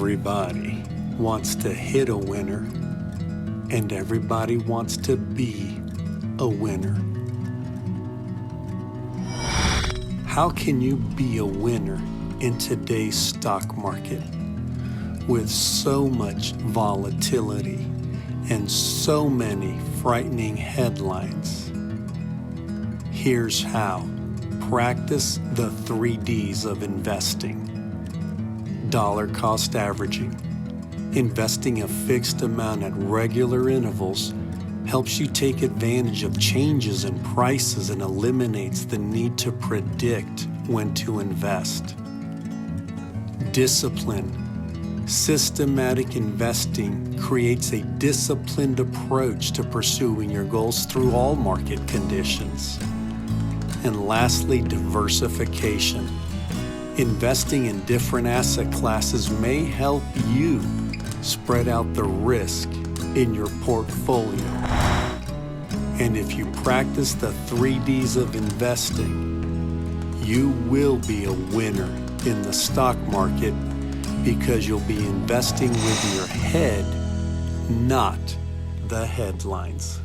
Everybody wants to hit a winner, and everybody wants to be a winner. How can you be a winner in today's stock market with so much volatility and so many frightening headlines? Here's how. Practice the 3 Ds of investing. Dollar cost averaging. Investing a fixed amount at regular intervals helps you take advantage of changes in prices and eliminates the need to predict when to invest. Discipline. Systematic investing creates a disciplined approach to pursuing your goals through all market conditions. And lastly, diversification. Investing in different asset classes may help you spread out the risk in your portfolio. And if you practice the 3 Ds of investing, you will be a winner in the stock market because you'll be investing with your head, not the headlines.